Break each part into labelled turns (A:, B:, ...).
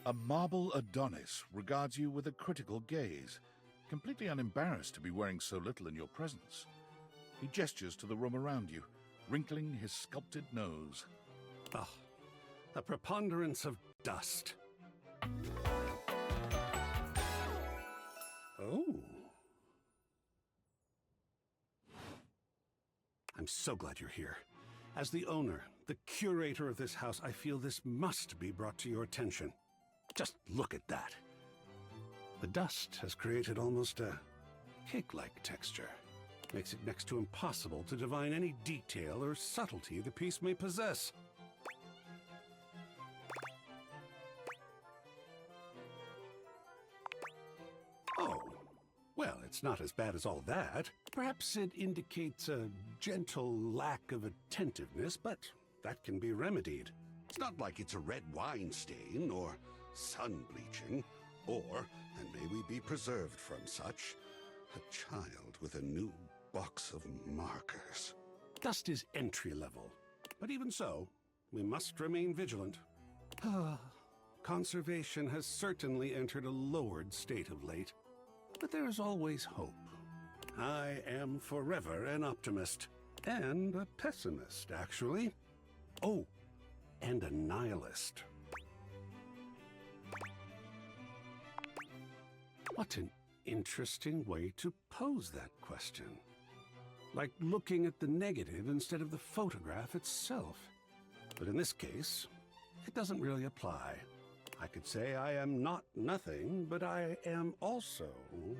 A: A marble Adonis regards you with a critical gaze, completely unembarrassed to be wearing so little in your presence. He gestures to the room around you, wrinkling his sculpted nose.
B: Ah, a preponderance of dust. Oh. I'm so glad you're here. As the owner, the curator of this house, I feel this must be brought to your attention. Just look at that. The dust has created almost a cake-like texture. Makes it next to impossible to divine any detail or subtlety the piece may possess. Oh, well, it's not as bad as all that. Perhaps it indicates a gentle lack of attentiveness, but that can be remedied.
C: It's not like it's a red wine stain or sun bleaching, or, and may we be preserved from such, a child with a new box of markers.
B: Dust is entry level, but even so, we must remain vigilant. Conservation has certainly entered a lowered state of late, but there is always hope. I am forever an optimist, and a pessimist, actually. Oh, and a nihilist. What an interesting way to pose that question. Like looking at the negative instead of the photograph itself. But in this case, it doesn't really apply. I could say I am not nothing, but I am also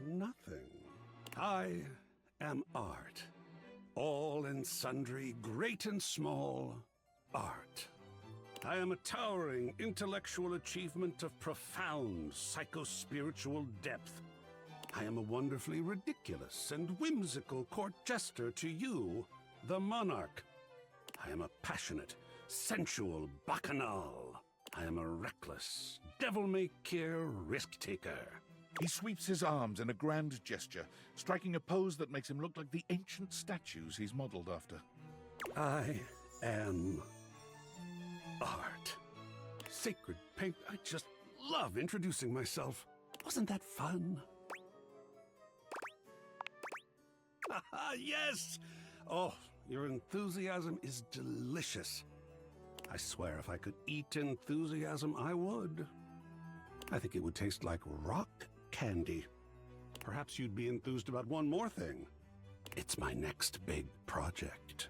B: nothing. I am Artt. All and sundry, great and small, Artt. I am a towering intellectual achievement of profound psychospiritual depth. I am a wonderfully ridiculous and whimsical court jester to you, the monarch. I am a passionate, sensual bacchanal. I am a reckless, devil-may-care risk-taker.
A: He sweeps his arms in a grand gesture, striking a pose that makes him look like the ancient statues he's modeled after.
B: I am Artt. Sacred paint. I just love introducing myself. Wasn't that fun? Yes! Oh, your enthusiasm is delicious. I swear if I could eat enthusiasm, I would. I think it would taste like rock candy. Perhaps you'd be enthused about one more thing. It's my next big project.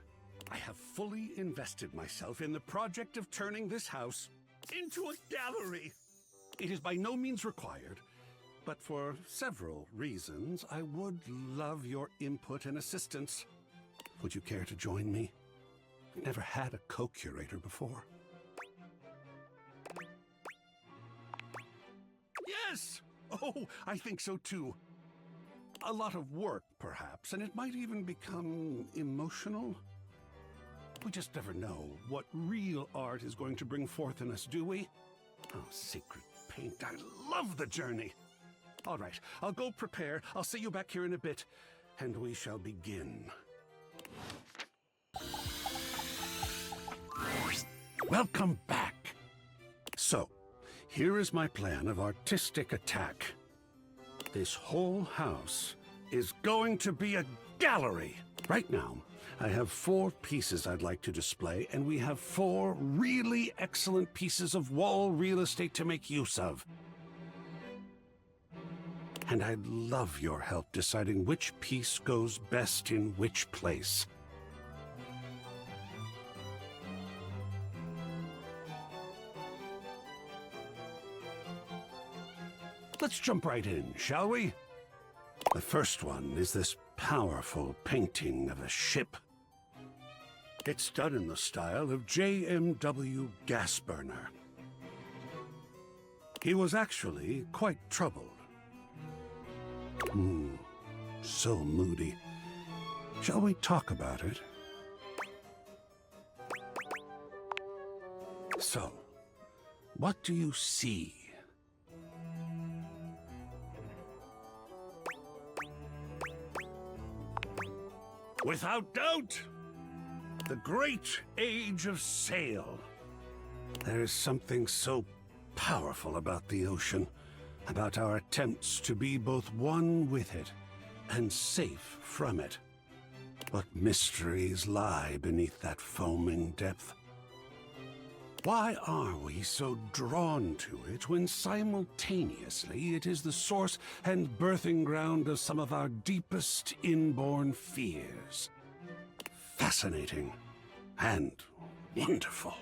B: I have fully invested myself in the project of turning this house into a gallery. It is by no means required, but for several reasons, I would love your input and assistance. Would you care to join me? I've never had a co-curator before. Yes! Oh, I think so too. A lot of work, perhaps, and it might even become emotional. We just never know what real art is going to bring forth in us, do we? Oh, sacred paint, I love the journey. All right, I'll go prepare. I'll see you back here in a bit, and we shall begin. Welcome back. So, here is my plan of artistic attack. This whole house is going to be a gallery. Right now, I have 4 pieces I'd like to display, and we have 4 really excellent pieces of wall real estate to make use of. And I'd love your help deciding which piece goes best in which place. Let's jump right in, shall we? The first one is this powerful painting of a ship. It's done in the style of J.M.W. Gasburner. He was actually quite troubled. So moody. Shall we talk about it? So, what do you see? Without doubt, the great age of sail. There is something so powerful about the ocean, about our attempts to be both one with it and safe from it. What mysteries lie beneath that foaming depth? Why are we so drawn to it when simultaneously it is the source and birthing ground of some of our deepest inborn fears? Fascinating and wonderful.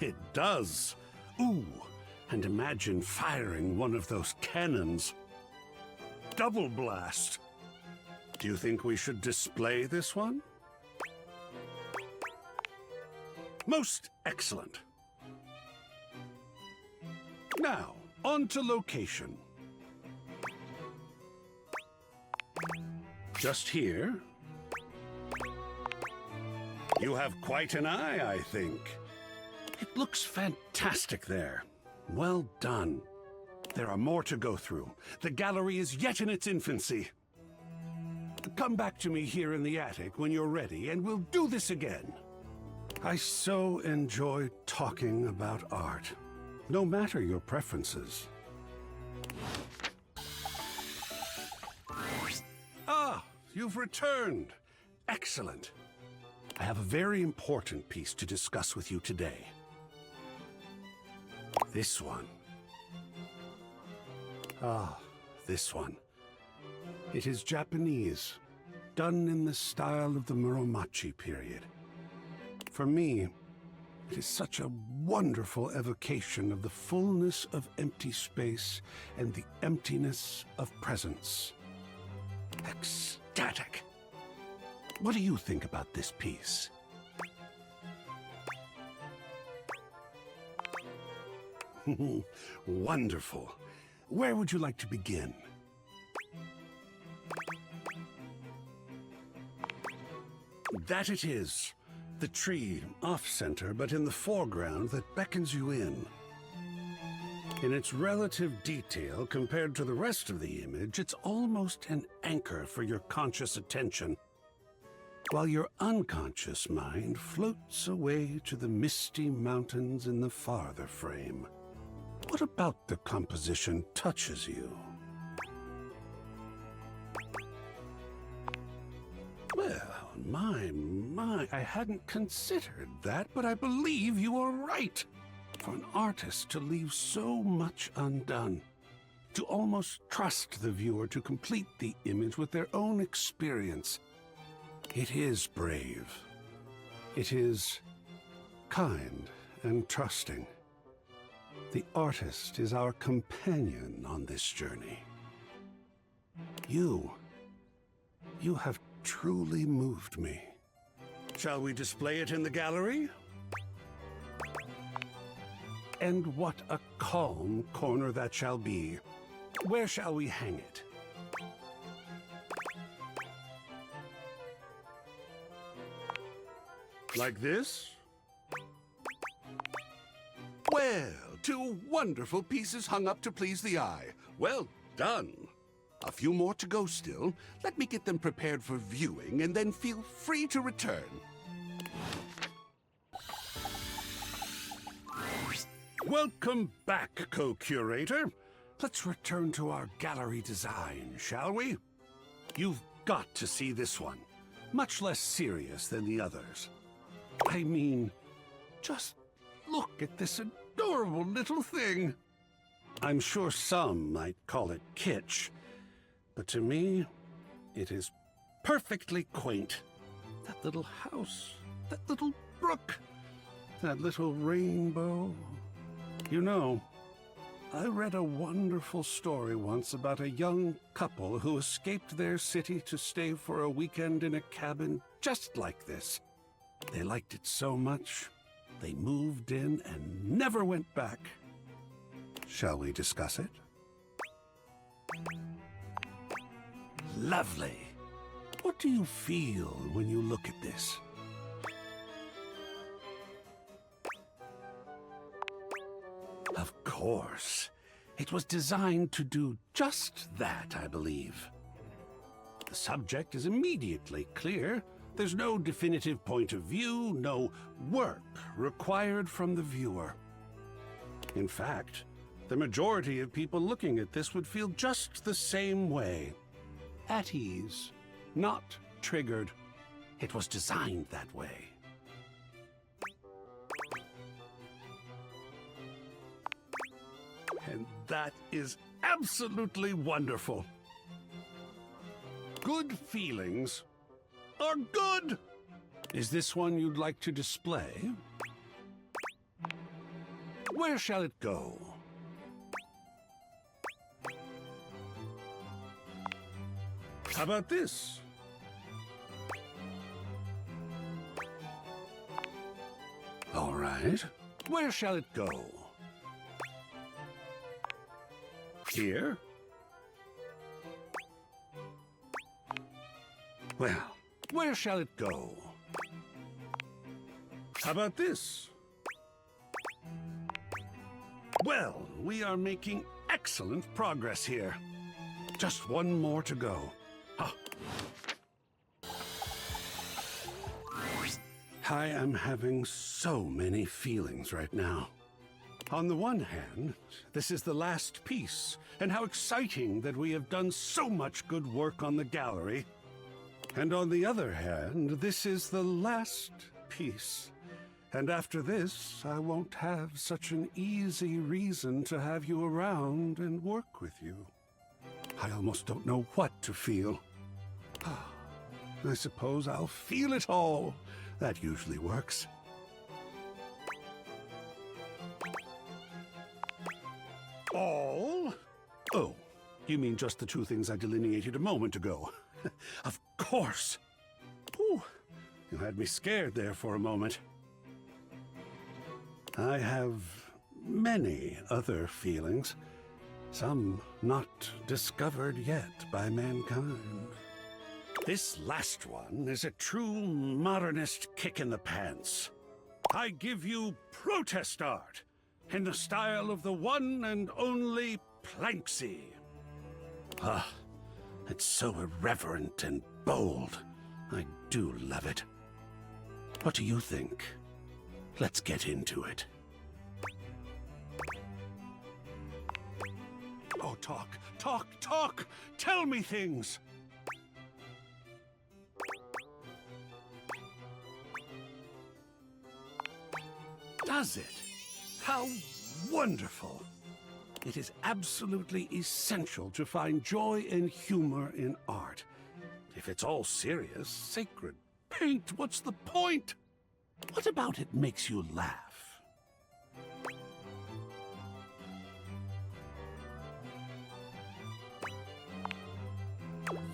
B: It does. Ooh, and imagine firing one of those cannons. Double blast. Do you think we should display this one? Most excellent. Now, on to location. Just here. You have quite an eye, I think. It looks fantastic there. Well done. There are more to go through. The gallery is yet in its infancy. Come back to me here in the attic when you're ready, and we'll do this again. I so enjoy talking about art, no matter your preferences. Ah, you've returned. Excellent. I have a very important piece to discuss with you today. This one. Ah, this one. It is Japanese, done in the style of the Muromachi period. For me, it is such a wonderful evocation of the fullness of empty space and the emptiness of presence. Ecstatic. What do you think about this piece? Wonderful. Where would you like to begin? That it is. The tree, off-center, but in the foreground that beckons you in. In its relative detail compared to the rest of the image, it's almost an anchor for your conscious attention, while your unconscious mind floats away to the misty mountains in the farther frame. What about the composition touches you? Well, my, I hadn't considered that, but I believe you are right. For an artist to leave so much undone, to almost trust the viewer to complete the image with their own experience, it is brave. It is kind and trusting. The artist is our companion on this journey. You have truly moved me. Shall we display it in the gallery? And what a calm corner that shall be. Where shall we hang it? Like this? Well, two wonderful pieces hung up to please the eye. Well done. A few more to go still. Let me get them prepared for viewing, and then feel free to return. Welcome back, co-curator. Let's return to our gallery design, shall we? You've got to see this one. Much less serious than the others. I mean, just look at this adorable little thing. I'm sure some might call it kitsch, but to me, it is perfectly quaint. That little house, that little brook, that little rainbow. You know, I read a wonderful story once about a young couple who escaped their city to stay for a weekend in a cabin just like this. They liked it so much, they moved in and never went back. Shall we discuss it? Lovely. What do you feel when you look at this? Of course. It was designed to do just that, I believe. The subject is immediately clear. There's no definitive point of view, no work required from the viewer. In fact, the majority of people looking at this would feel just the same way. At ease, not triggered. It was designed that way. And that is absolutely wonderful. Good feelings are good. Is this one you'd like to display? Where shall it go? How about this? All right. Where shall it go? Here? Well, where shall it go? How about this? Well, we are making excellent progress here. Just one more to go. Ah. I am having so many feelings right now. On the one hand, this is the last piece, and how exciting that we have done so much good work on the gallery. And on the other hand, this is the last piece. And after this, I won't have such an easy reason to have you around and work with you. I almost don't know what to feel. I suppose I'll feel it all. That usually works. All? Oh, you mean just the two things I delineated a moment ago? Of course. Whew, you had me scared there for a moment. I have many other feelings, some not discovered yet by mankind. This last one is a true modernist kick in the pants. I give you protest art in the style of the one and only Planksy. Ah, it's so irreverent and bold. I do love it. What do you think? Let's get into it. Oh, talk, talk, talk! Tell me things! Does it? How wonderful! It is absolutely essential to find joy and humor in art. If it's all serious, sacred paint, what's the point? What about it makes you laugh?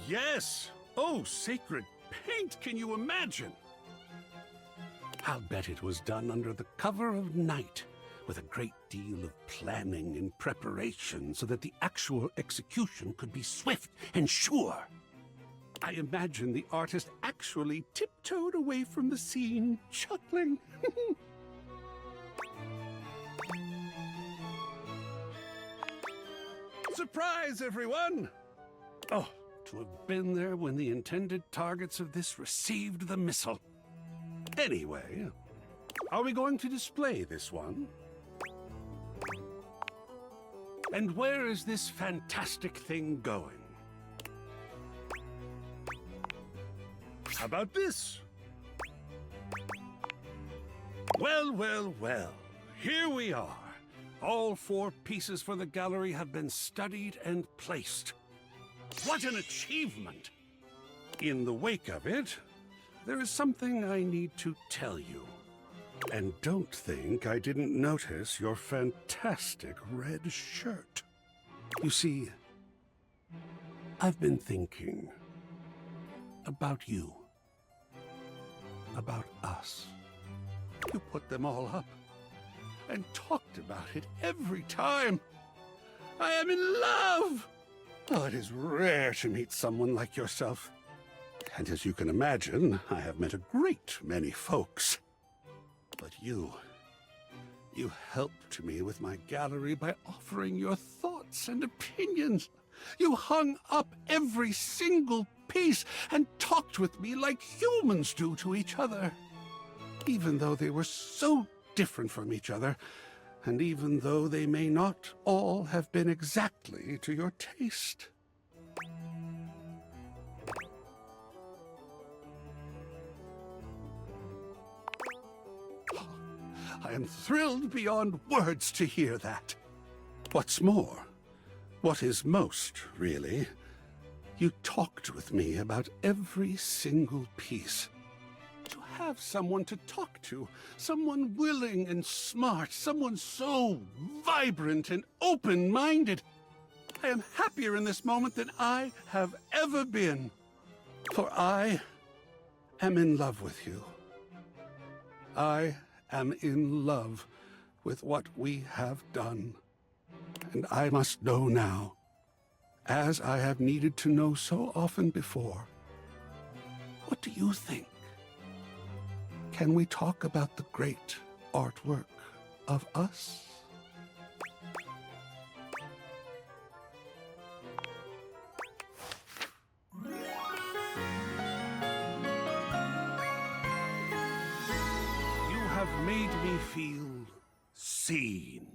B: Yes! Oh, sacred paint, can you imagine? I'll bet it was done under the cover of night, with a great deal of planning and preparation so that the actual execution could be swift and sure. I imagine the artist actually tiptoed away from the scene, chuckling. Surprise, everyone! Oh, to have been there when the intended targets of this received the missile. Anyway, are we going to display this one? And where is this fantastic thing going? How about this? Well, well, well. Here we are. All 4 pieces for the gallery have been studied and placed. What an achievement! In the wake of it, there is something I need to tell you. And don't think I didn't notice your fantastic red shirt. You see, I've been thinking about you. About us. You put them all up and talked about it every time. I am in love! Oh, it is rare to meet someone like yourself. And as you can imagine, I have met a great many folks. But you helped me with my gallery by offering your thoughts and opinions. You hung up every single piece and talked with me like humans do to each other. Even though they were so different from each other, and even though they may not all have been exactly to your taste. I am thrilled beyond words to hear that. What's more, what is most, really, you talked with me about every single piece. To have someone to talk to, someone willing and smart, someone so vibrant and open-minded. I am happier in this moment than I have ever been, for I am in love with you. I am in love with what we have done. And I must know now, as I have needed to know so often before. What do you think? Can we talk about the great artwork of us? You have made me feel seen.